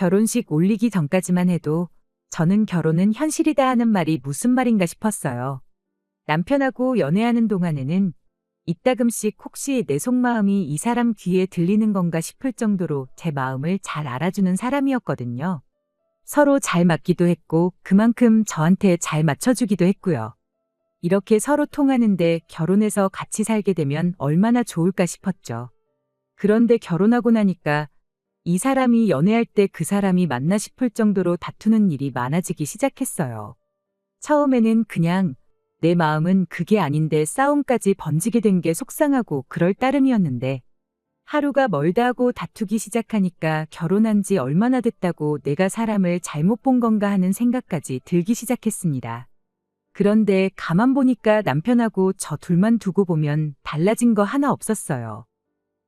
결혼식 올리기 전까지만 해도 저는 결혼은 현실이다 하는 말이 무슨 말인가 싶었어요. 남편하고 연애하는 동안에는 이따금씩 혹시 내 속마음이 이 사람 귀에 들리는 건가 싶을 정도로 제 마음을 잘 알아주는 사람이었거든요. 서로 잘 맞기도 했고 그만큼 저한테 잘 맞춰주기도 했고요. 이렇게 서로 통하는데 결혼해서 같이 살게 되면 얼마나 좋을까 싶었죠. 그런데 결혼하고 나니까 이 사람이 연애할 때 그 사람이 맞나 싶을 정도로 다투는 일이 많아지기 시작했어요. 처음에는 그냥 내 마음은 그게 아닌데 싸움까지 번지게 된 게 속상하고 그럴 따름이었는데 하루가 멀다 하고 다투기 시작하니까 결혼한 지 얼마나 됐다고 내가 사람을 잘못 본 건가 하는 생각까지 들기 시작했습니다. 그런데 가만 보니까 남편하고 저 둘만 두고 보면 달라진 거 하나 없었어요.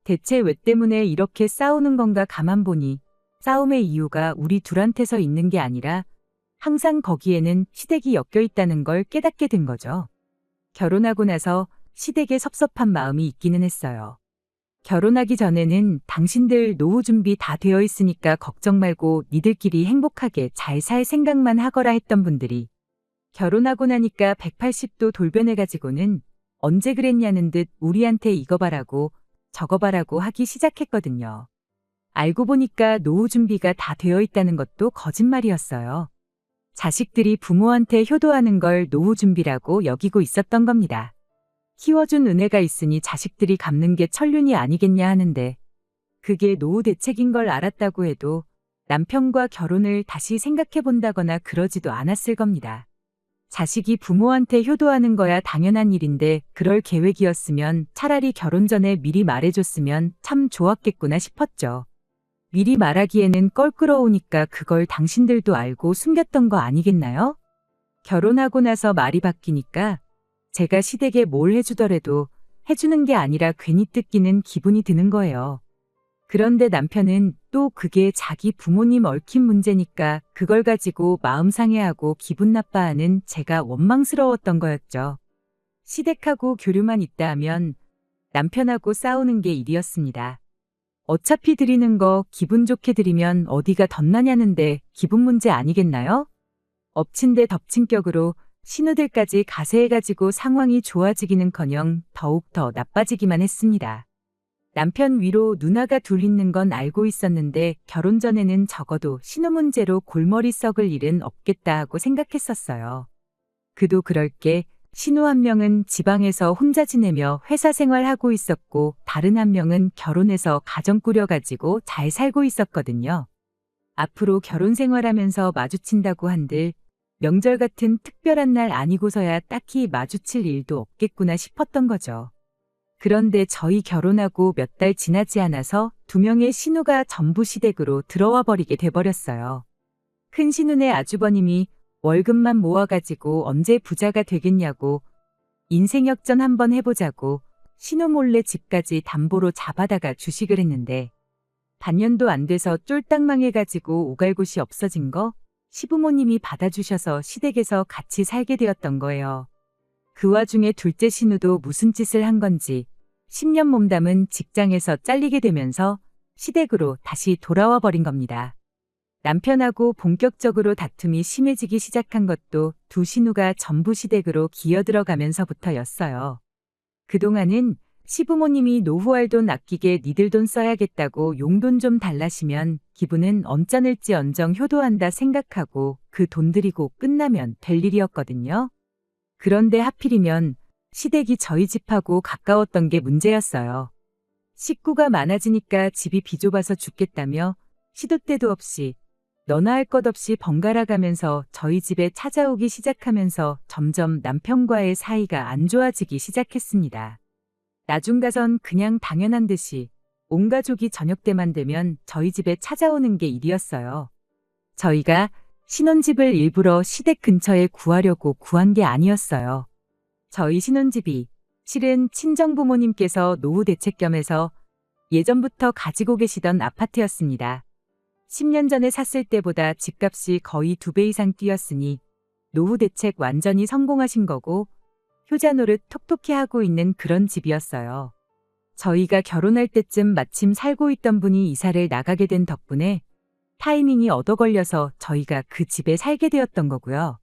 대체 왜 때문에 이렇게 싸우는 건가 가만 보니 싸움의 이유가 우리 둘한테서 있는 게 아니라 항상 거기에는 시댁이 엮여 있다는 걸 깨닫게 된 거죠. 결혼하고 나서 시댁에 섭섭한 마음이 있기는 했어요. 결혼하기 전에는 당신들 노후 준비 다 되어 있으니까 걱정 말고 니들끼리 행복하게 잘 살 생각만 하거라 했던 분들이 결혼하고 나니까 180도 돌변해가지고는 언제 그랬냐는 듯 우리한테 이거 바라고 저거 바라고 하기 시작했거든요. 알고 보니까 노후 준비가 다 되어 있다는 것도 거짓말이었어요. 자식들이 부모한테 효도하는 걸 노후 준비라고 여기고 있었던 겁니다. 키워준 은혜가 있으니 자식들이 갚는 게 천륜이 아니겠냐 하는데 그게 노후 대책인 걸 알았다고 해도 남편과 결혼을 다시 생각해 본다거나 그러지도 않았을 겁니다. 자식이 부모한테 효도하는 거야 당연한 일인데 그럴 계획이었으면 차라리 결혼 전에 미리 말해줬으면 참 좋았겠구나 싶었죠. 미리 말하기에는 껄끄러우니까 그걸 당신들도 알고 숨겼던 거 아니겠나요? 결혼하고 나서 말이 바뀌니까 제가 시댁에 뭘 해주더라도 해주는 게 아니라 괜히 뜯기는 기분이 드는 거예요. 그런데 남편은 또 그게 자기 부모님 얽힌 문제니까 그걸 가지고 마음 상해하고 기분 나빠하는 제가 원망스러웠던 거였죠. 시댁하고 교류만 있다 하면 남편하고 싸우는 게 일이었습니다. 어차피 드리는 거 기분 좋게 드리면 어디가 덧나냐는데 기분 문제 아니겠나요? 엎친 데 덮친 격으로 신우들까지 가세해가지고 상황이 좋아지기는커녕 더욱 더 나빠지기만 했습니다. 남편 위로 누나가 둘 있는 건 알고 있었는데 결혼 전에는 적어도 신우 문제로 골머리 썩을 일은 없겠다 하고 생각했었어요. 그도 그럴 게 신우 한 명은 지방에서 혼자 지내며 회사 생활하고 있었고 다른 한 명은 결혼해서 가정 꾸려가지고 잘 살고 있었거든요. 앞으로 결혼 생활하면서 마주친다고 한들 명절 같은 특별한 날 아니고서야 딱히 마주칠 일도 없겠구나 싶었던 거죠. 그런데 저희 결혼하고 몇 달 지나지 않아서 두 명의 신우가 전부 시댁으로 들어와 버리게 돼버렸어요. 큰 신우네 아주버님이 월급만 모아가지고 언제 부자가 되겠냐고 인생 역전 한번 해보자고 신우 몰래 집까지 담보로 잡아다가 주식을 했는데 반년도 안 돼서 쫄딱 망해가지고 오갈 곳이 없어진 거 시부모님이 받아주셔서 시댁에서 같이 살게 되었던 거예요. 그 와중에 둘째 신우도 무슨 짓을 한 건지 10년 몸담은 직장에서 잘리게 되면서 시댁으로 다시 돌아와 버린 겁니다. 남편하고 본격적으로 다툼이 심해지기 시작한 것도 두 신우가 전부 시댁으로 기어들어가면서부터였어요. 그동안은 시부모님이 노후할 돈 아끼게 니들 돈 써야겠다고 용돈 좀 달라시면 기분은 언짢을지 언정 효도한다 생각하고 그 돈 들이고 끝나면 될 일이었거든요. 그런데 하필이면 시댁이 저희 집하고 가까웠던 게 문제였어요. 식구가 많아지니까 집이 비좁아서 죽겠다며 시도 때도 없이 너나 할 것 없이 번갈아 가면서 저희 집에 찾아오기 시작하면서 점점 남편과의 사이가 안 좋아지기 시작했습니다. 나중 가선 그냥 당연한 듯이 온 가족이 저녁 때만 되면 저희 집에 찾아오는 게 일이었어요. 저희가 신혼집을 일부러 시댁 근처에 구하려고 구한 게 아니었어요. 저희 신혼집이 실은 친정부모님께서 노후 대책 겸해서 예전부터 가지고 계시던 아파트였습니다. 10년 전에 샀을 때보다 집값이 거의 2배 이상 뛰었으니 노후 대책 완전히 성공하신 거고 효자 노릇 톡톡히 하고 있는 그런 집이었어요. 저희가 결혼할 때쯤 마침 살고 있던 분이 이사를 나가게 된 덕분에 타이밍이 얻어 걸려서 저희가 그 집에 살게 되었던 거고요.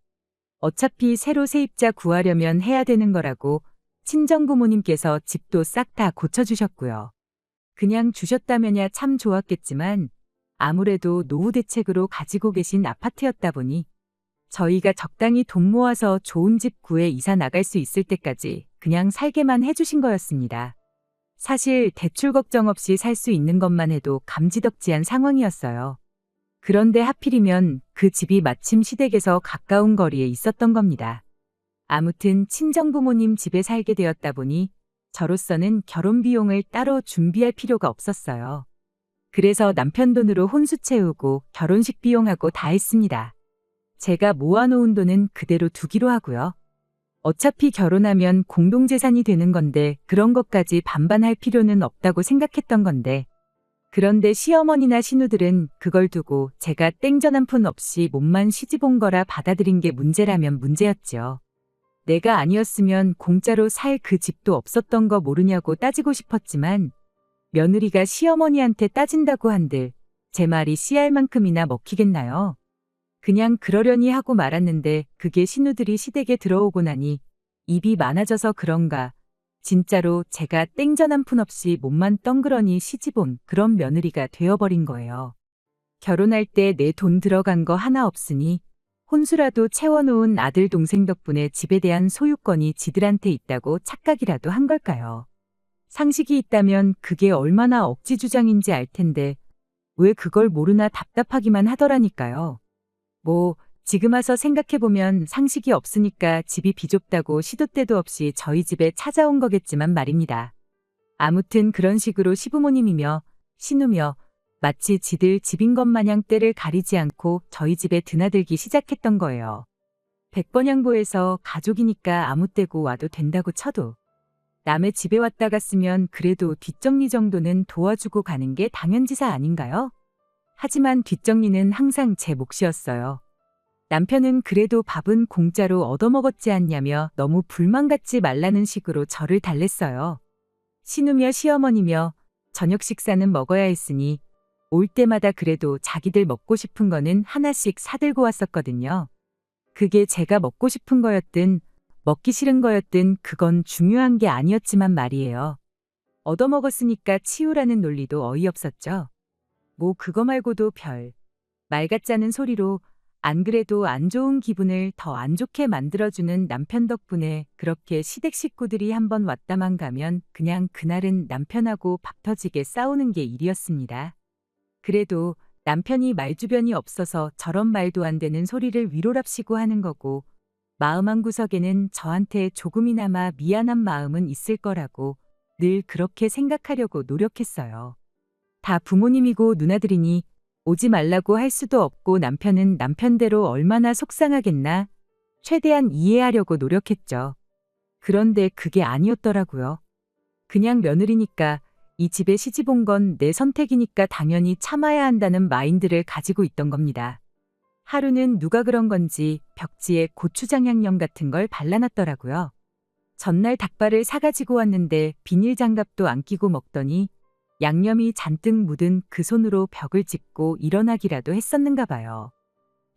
어차피 새로 세입자 구하려면 해야 되는 거라고 친정 부모님께서 집도 싹 다 고쳐주셨고요. 그냥 주셨다면야 참 좋았겠지만 아무래도 노후 대책으로 가지고 계신 아파트였다 보니 저희가 적당히 돈 모아서 좋은 집 구해 이사 나갈 수 있을 때까지 그냥 살게만 해주신 거였습니다. 사실 대출 걱정 없이 살 수 있는 것만 해도 감지덕지한 상황이었어요. 그런데 하필이면 그 집이 마침 시댁에서 가까운 거리에 있었던 겁니다. 아무튼 친정부모님 집에 살게 되었다 보니 저로서는 결혼 비용을 따로 준비할 필요가 없었어요. 그래서 남편 돈으로 혼수 채우고 결혼식 비용하고 다 했습니다. 제가 모아놓은 돈은 그대로 두기로 하고요. 어차피 결혼하면 공동재산이 되는 건데 그런 것까지 반반할 필요는 없다고 생각했던 건데 그런데 시어머니나 시누들은 그걸 두고 제가 땡전 한 푼 없이 몸만 시집 온 거라 받아들인 게 문제라면 문제였죠. 내가 아니었으면 공짜로 살 그 집도 없었던 거 모르냐고 따지고 싶었지만 며느리가 시어머니한테 따진다고 한들 제 말이 씨알 만큼이나 먹히겠나요? 그냥 그러려니 하고 말았는데 그게 시누들이 시댁에 들어오고 나니 입이 많아져서 그런가 진짜로 제가 땡전 한 푼 없이 몸만 덩그러니 시집 온 그런 며느리가 되어버린 거예요. 결혼할 때 내 돈 들어간 거 하나 없으니 혼수라도 채워놓은 아들 동생 덕분에 집에 대한 소유권이 지들한테 있다고 착각이라도 한 걸까요? 상식이 있다면 그게 얼마나 억지주장인지 알 텐데 왜 그걸 모르나 답답하기만 하더라니까요. 지금 와서 생각해보면 상식이 없으니까 집이 비좁다고 시도 때도 없이 저희 집에 찾아온 거겠지만 말입니다. 아무튼 그런 식으로 시부모님이며 시누며 마치 지들 집인 것 마냥 때를 가리지 않고 저희 집에 드나들기 시작했던 거예요. 백번양보해서 가족이니까 아무 때고 와도 된다고 쳐도 남의 집에 왔다 갔으면 그래도 뒷정리 정도는 도와주고 가는 게 당연지사 아닌가요? 하지만 뒷정리는 항상 제 몫이었어요. 남편은 그래도 밥은 공짜로 얻어먹었지 않냐며 너무 불만 갖지 말라는 식으로 저를 달랬어요. 시누며 시어머니며 저녁 식사는 먹어야 했으니 올 때마다 그래도 자기들 먹고 싶은 거는 하나씩 사들고 왔었거든요. 그게 제가 먹고 싶은 거였든 먹기 싫은 거였든 그건 중요한 게 아니었지만 말이에요. 얻어먹었으니까 치우라는 논리도 어이없었죠. 그거 말고도 말 같자는 소리로 안 그래도 안 좋은 기분을 더 안 좋게 만들어주는 남편 덕분에 그렇게 시댁 식구들이 한번 왔다만 가면 그냥 그날은 남편하고 박 터지게 싸우는 게 일이었습니다. 그래도 남편이 말주변이 없어서 저런 말도 안 되는 소리를 위로랍시고 하는 거고 마음 한구석에는 저한테 조금이나마 미안한 마음은 있을 거라고 늘 그렇게 생각하려고 노력했어요. 다 부모님이고 누나들이니 오지 말라고 할 수도 없고 남편은 남편대로 얼마나 속상하겠나 최대한 이해하려고 노력했죠. 그런데 그게 아니었더라고요. 그냥 며느리니까 이 집에 시집 온 건 내 선택이니까 당연히 참아야 한다는 마인드를 가지고 있던 겁니다. 하루는 누가 그런 건지 벽지에 고추장 양념 같은 걸 발라놨더라고요. 전날 닭발을 사가지고 왔는데 비닐 장갑도 안 끼고 먹더니 양념이 잔뜩 묻은 그 손으로 벽을 짚고 일어나기라도 했었는가 봐요.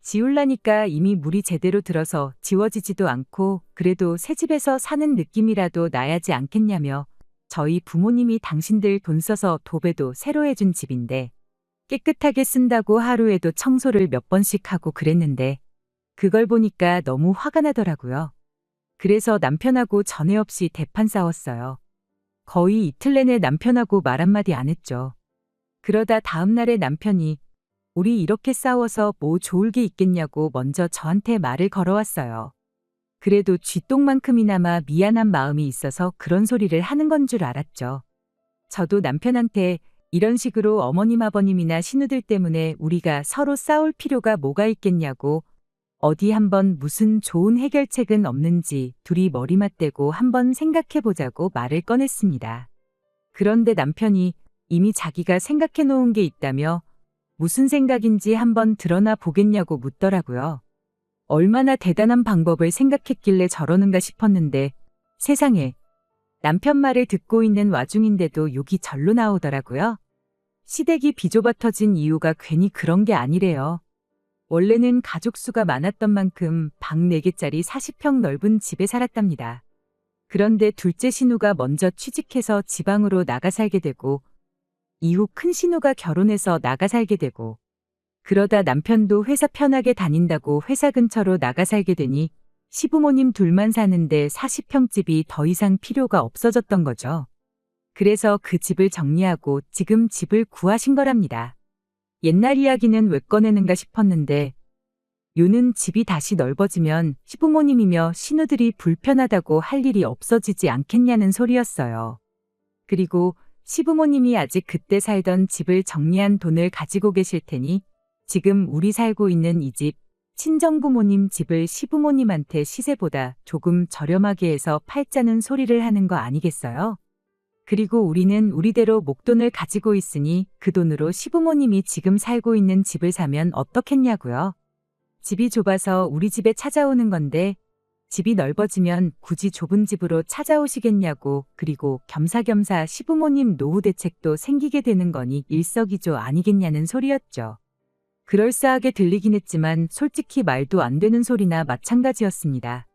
지우려니까 이미 물이 제대로 들어서 지워지지도 않고 그래도 새 집에서 사는 느낌이라도 나야지 않겠냐며 저희 부모님이 당신들 돈 써서 도배도 새로 해준 집인데 깨끗하게 쓴다고 하루에도 청소를 몇 번씩 하고 그랬는데 그걸 보니까 너무 화가 나더라고요. 그래서 남편하고 전에 없이 대판 싸웠어요. 거의 이틀 내내 남편하고 말 한마디 안 했죠. 그러다 다음날에 남편이 우리 이렇게 싸워서 뭐 좋을 게 있겠냐고 먼저 저한테 말을 걸어왔어요. 그래도 쥐똥만큼이나마 미안한 마음이 있어서 그런 소리를 하는 건 줄 알았죠. 저도 남편한테 이런 식으로 어머님 아버님이나 시누들 때문에 우리가 서로 싸울 필요가 뭐가 있겠냐고 어디 한번 무슨 좋은 해결책은 없는지 둘이 머리 맞대고 한번 생각해보자고 말을 꺼냈습니다. 그런데 남편이 이미 자기가 생각해 놓은 게 있다며 무슨 생각인지 한번 드러나 보겠냐고 묻더라고요. 얼마나 대단한 방법을 생각했길래 저러는가 싶었는데 세상에 남편 말을 듣고 있는 와중인데도 욕이 절로 나오더라고요. 시댁이 비좁아 터진 이유가 괜히 그런 게 아니래요. 원래는 가족 수가 많았던 만큼 방 4개짜리 40평 넓은 집에 살았답니다. 그런데 둘째 신우가 먼저 취직해서 지방으로 나가 살게 되고, 이후 큰 신우가 결혼해서 나가 살게 되고, 그러다 남편도 회사 편하게 다닌다고 회사 근처로 나가 살게 되니 시부모님 둘만 사는데 40평 집이 더 이상 필요가 없어졌던 거죠. 그래서 그 집을 정리하고 지금 집을 구하신 거랍니다. 옛날 이야기는 왜 꺼내는가 싶었는데, 요는 집이 다시 넓어지면 시부모님이며 신우들이 불편하다고 할 일이 없어지지 않겠냐는 소리였어요. 그리고 시부모님이 아직 그때 살던 집을 정리한 돈을 가지고 계실 테니 지금 우리 살고 있는 이 집, 친정부모님 집을 시부모님한테 시세보다 조금 저렴하게 해서 팔자는 소리를 하는 거 아니겠어요? 그리고 우리는 우리대로 목돈을 가지고 있으니 그 돈으로 시부모님이 지금 살고 있는 집을 사면 어떻겠냐고요. 집이 좁아서 우리 집에 찾아오는 건데 집이 넓어지면 굳이 좁은 집으로 찾아오시겠냐고, 그리고 겸사겸사 시부모님 노후 대책도 생기게 되는 거니 일석이조 아니겠냐는 소리였죠. 그럴싸하게 들리긴 했지만 솔직히 말도 안 되는 소리나 마찬가지였습니다.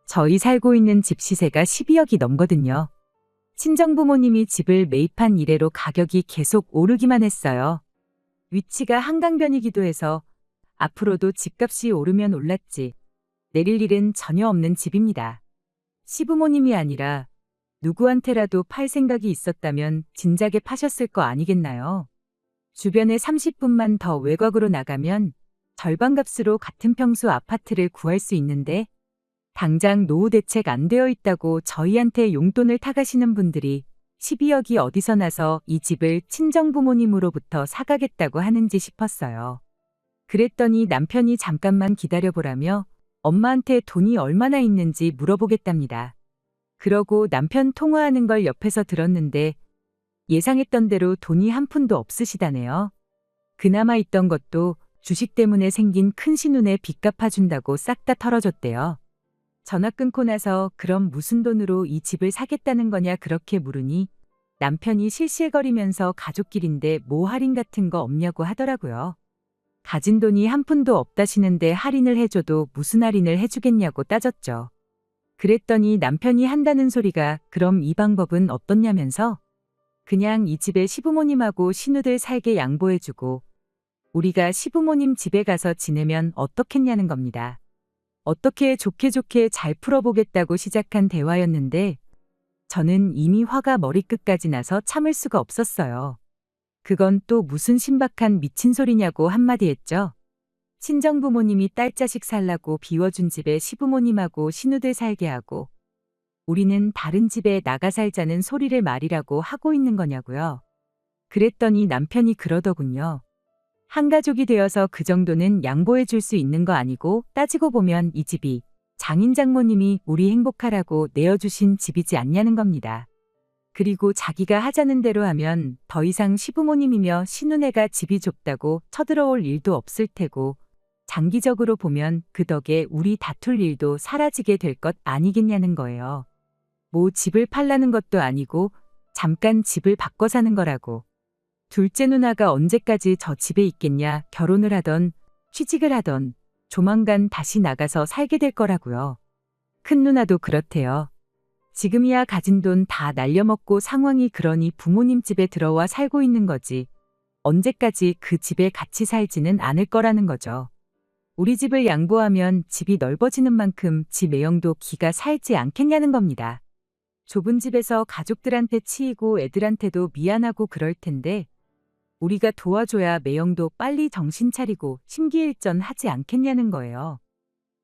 저희 살고 있는 집 시세가 12억이 넘거든요. 친정부모님이 집을 매입한 이래로 가격이 계속 오르기만 했어요. 위치가 한강변이기도 해서 앞으로도 집값이 오르면 올랐지 내릴 일은 전혀 없는 집입니다. 시부모님이 아니라 누구한테라도 팔 생각이 있었다면 진작에 파셨을 거 아니겠나요? 주변에 30분만 더 외곽으로 나가면 절반값으로 같은 평수 아파트를 구할 수 있는데 당장 노후 대책 안 되어 있다고 저희한테 용돈을 타가시는 분들이 12억이 어디서 나서 이 집을 친정부모님으로부터 사가겠다고 하는지 싶었어요. 그랬더니 남편이 잠깐만 기다려보라며 엄마한테 돈이 얼마나 있는지 물어보겠답니다. 그러고 남편 통화하는 걸 옆에서 들었는데 예상했던 대로 돈이 한 푼도 없으시다네요. 그나마 있던 것도 주식 때문에 생긴 큰 신운에 빚 갚아준다고 싹 다 털어줬대요. 전화 끊고 나서 그럼 무슨 돈으로 이 집을 사겠다는 거냐 그렇게 물으니 남편이 실실거리면서 가족끼린데 뭐 할인 같은 거 없냐고 하더라고요. 가진 돈이 한 푼도 없다시는데 할인을 해줘도 무슨 할인을 해주겠냐고 따졌죠. 그랬더니 남편이 한다는 소리가 그럼 이 방법은 어떻냐면서 그냥 이 집에 시부모님하고 신우들 살게 양보해주고 우리가 시부모님 집에 가서 지내면 어떻겠냐는 겁니다. 어떻게 좋게 좋게 잘 풀어보겠다고 시작한 대화였는데 저는 이미 화가 머리끝까지 나서 참을 수가 없었어요. 그건 또 무슨 신박한 미친 소리냐고 한마디 했죠. 친정부모님이 딸 자식 살라고 비워준 집에 시부모님하고 신우들 살게 하고 우리는 다른 집에 나가 살자는 소리를 말이라고 하고 있는 거냐고요. 그랬더니 남편이 그러더군요. 한 가족이 되어서 그 정도는 양보해 줄 수 있는 거 아니고 따지고 보면 이 집이 장인 장모님이 우리 행복하라고 내어주신 집이지 않냐는 겁니다. 그리고 자기가 하자는 대로 하면 더 이상 시부모님이며 시누네가 집이 좁다고 쳐들어올 일도 없을 테고 장기적으로 보면 그 덕에 우리 다툴 일도 사라지게 될 것 아니겠냐는 거예요. 뭐 집을 팔라는 것도 아니고 잠깐 집을 바꿔 사는 거라고. 둘째 누나가 언제까지 저 집에 있겠냐. 결혼을 하던 취직을 하던 조만간 다시 나가서 살게 될 거라고요. 큰 누나도 그렇대요. 지금이야 가진 돈 다 날려먹고 상황이 그러니 부모님 집에 들어와 살고 있는 거지. 언제까지 그 집에 같이 살지는 않을 거라는 거죠. 우리 집을 양보하면 집이 넓어지는 만큼 집 매형도 기가 살지 않겠냐는 겁니다. 좁은 집에서 가족들한테 치이고 애들한테도 미안하고 그럴 텐데 우리가 도와줘야 매형도 빨리 정신 차리고 심기일전하지 않겠냐는 거예요.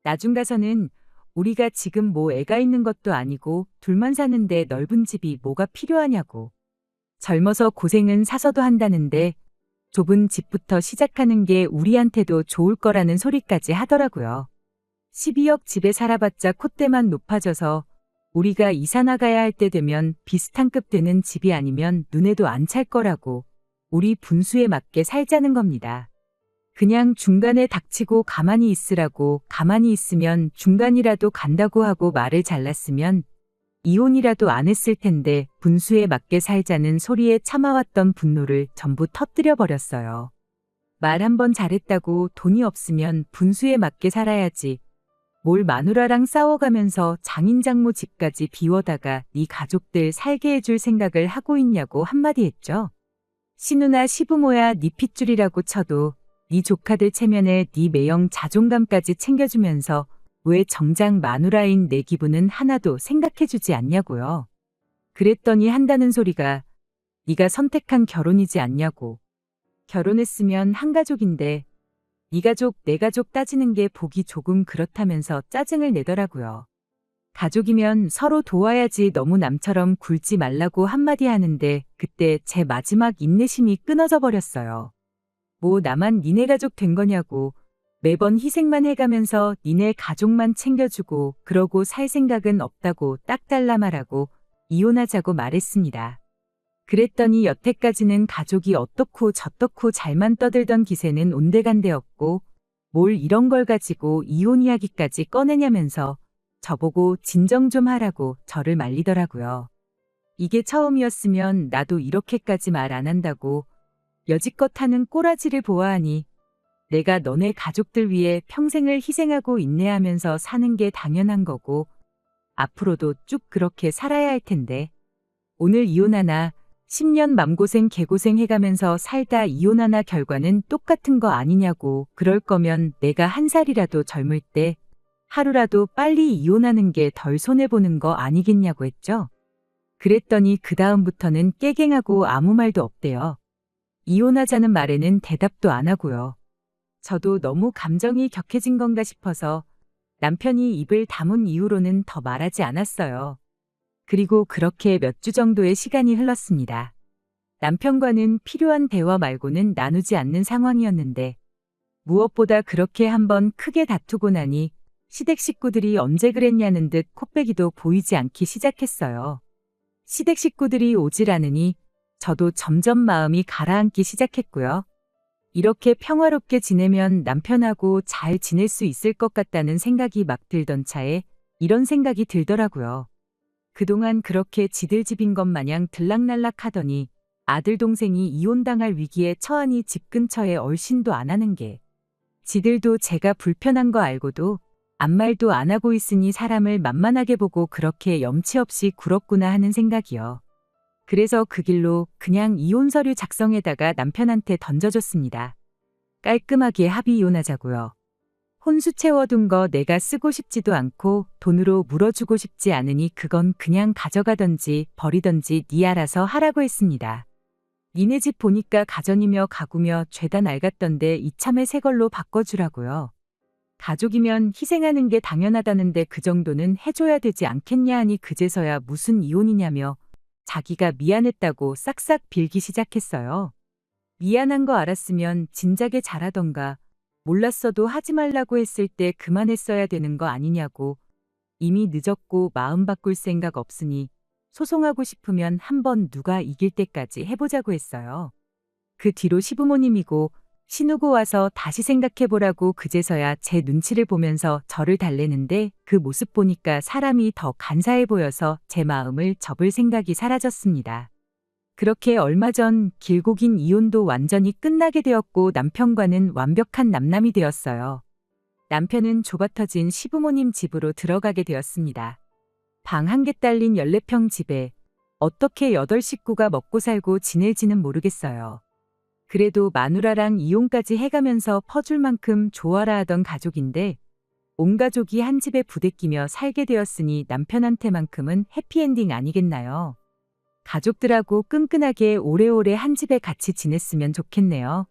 나중 가서는 우리가 지금 뭐 애가 있는 것도 아니고 둘만 사는데 넓은 집이 뭐가 필요하냐고. 젊어서 고생은 사서도 한다는데 좁은 집부터 시작하는 게 우리한테도 좋을 거라는 소리까지 하더라고요. 12억 집에 살아봤자 콧대만 높아져서 우리가 이사 나가야 할 때 되면 비슷한 급 되는 집이 아니면 눈에도 안 찰 거라고 우리 분수에 맞게 살자는 겁니다. 그냥 중간에 닥치고 가만히 있으라고. 가만히 있으면 중간이라도 간다고 하고 말을 잘랐으면 이혼이라도 안 했을 텐데 분수에 맞게 살자는 소리에 참아왔던 분노를 전부 터뜨려 버렸어요. 말 한 번 잘했다고 돈이 없으면 분수에 맞게 살아야지. 뭘 마누라랑 싸워가면서 장인장모 집까지 비워다가 네 가족들 살게 해줄 생각을 하고 있냐고 한마디 했죠. 시누나 시부모야 네 핏줄이라고 쳐도 네 조카들 체면에 네 매형 자존감까지 챙겨주면서 왜 정작 마누라인 내 기분은 하나도 생각해주지 않냐고요. 그랬더니 한다는 소리가 네가 선택한 결혼이지 않냐고. 결혼했으면 한 가족인데 네 가족, 내 가족 따지는 게 보기 조금 그렇다면서 짜증을 내더라고요. 가족이면 서로 도와야지 너무 남처럼 굴지 말라고 한마디 하는데 그때 제 마지막 인내심이 끊어져 버렸어요. 뭐 나만 니네 가족 된 거냐고. 매번 희생만 해가면서 니네 가족만 챙겨주고 그러고 살 생각은 없다고 딱 잘라 말하고 이혼하자고 말했습니다. 그랬더니 여태까지는 가족이 어떻고 저떻고 잘만 떠들던 기세는 온데간데없고 뭘 이런 걸 가지고 이혼 이야기까지 꺼내냐면서 저보고 진정 좀 하라고 저를 말리더라고요. 이게 처음이었으면 나도 이렇게까지 말 안 한다고 여지껏 하는 꼬라지를 보아하니 내가 너네 가족들 위해 평생을 희생하고 인내하면서 사는 게 당연한 거고 앞으로도 쭉 그렇게 살아야 할 텐데 오늘 이혼하나 10년 맘고생 개고생 해가면서 살다 이혼하나 결과는 똑같은 거 아니냐고. 그럴 거면 내가 한 살이라도 젊을 때 하루라도 빨리 이혼하는 게 덜 손해보는 거 아니겠냐고 했죠. 그랬더니 그 다음부터는 깨갱하고 아무 말도 없대요. 이혼하자는 말에는 대답도 안 하고요. 저도 너무 감정이 격해진 건가 싶어서 남편이 입을 다문 이후로는 더 말하지 않았어요. 그리고 그렇게 몇 주 정도의 시간이 흘렀습니다. 남편과는 필요한 대화 말고는 나누지 않는 상황이었는데 무엇보다 그렇게 한번 크게 다투고 나니 시댁 식구들이 언제 그랬냐는 듯 코빼기도 보이지 않기 시작했어요. 시댁 식구들이 오질 않으니 저도 점점 마음이 가라앉기 시작했고요. 이렇게 평화롭게 지내면 남편하고 잘 지낼 수 있을 것 같다는 생각이 막 들던 차에 이런 생각이 들더라고요. 그동안 그렇게 지들 집인 것 마냥 들락날락 하더니 아들 동생이 이혼당할 위기에 처하니 집 근처에 얼씬도 안 하는 게 지들도 제가 불편한 거 알고도 아무 말도 안 하고 있으니 사람을 만만하게 보고 그렇게 염치 없이 굴었구나 하는 생각이요. 그래서 그 길로 그냥 이혼 서류 작성에다가 남편한테 던져줬습니다. 깔끔하게 합의 이혼하자고요. 혼수 채워둔 거 내가 쓰고 싶지도 않고 돈으로 물어주고 싶지 않으니 그건 그냥 가져가던지 버리던지 네 알아서 하라고 했습니다. 니네 집 보니까 가전이며 가구며 죄다 낡았던데 이참에 새 걸로 바꿔주라고요. 가족이면 희생하는 게 당연하다는데 그 정도는 해줘야 되지 않겠냐 하니 그제서야 무슨 이혼이냐며 자기가 미안했다고 싹싹 빌기 시작했어요. 미안한 거 알았으면 진작에 잘하던가 몰랐어도 하지 말라고 했을 때 그만했어야 되는 거 아니냐고. 이미 늦었고 마음 바꿀 생각 없으니 소송하고 싶으면 한번 누가 이길 때까지 해보자고 했어요. 그 뒤로 시부모님이고 신우고 와서 다시 생각해보라고 그제서야 제 눈치를 보면서 저를 달래는데 그 모습 보니까 사람이 더 간사해 보여서 제 마음을 접을 생각이 사라졌습니다. 그렇게 얼마 전 길고 긴 이혼도 완전히 끝나게 되었고 남편과는 완벽한 남남이 되었어요. 남편은 좁아터진 시부모님 집으로 들어가게 되었습니다. 방 한 개 딸린 14평 집에 어떻게 8식구가 먹고 살고 지낼지는 모르겠어요. 그래도 마누라랑 이혼까지 해가면서 퍼줄 만큼 좋아라 하던 가족인데 온 가족이 한 집에 부대끼며 살게 되었으니 남편한테만큼은 해피엔딩 아니겠나요? 가족들하고 끈끈하게 오래오래 한 집에 같이 지냈으면 좋겠네요.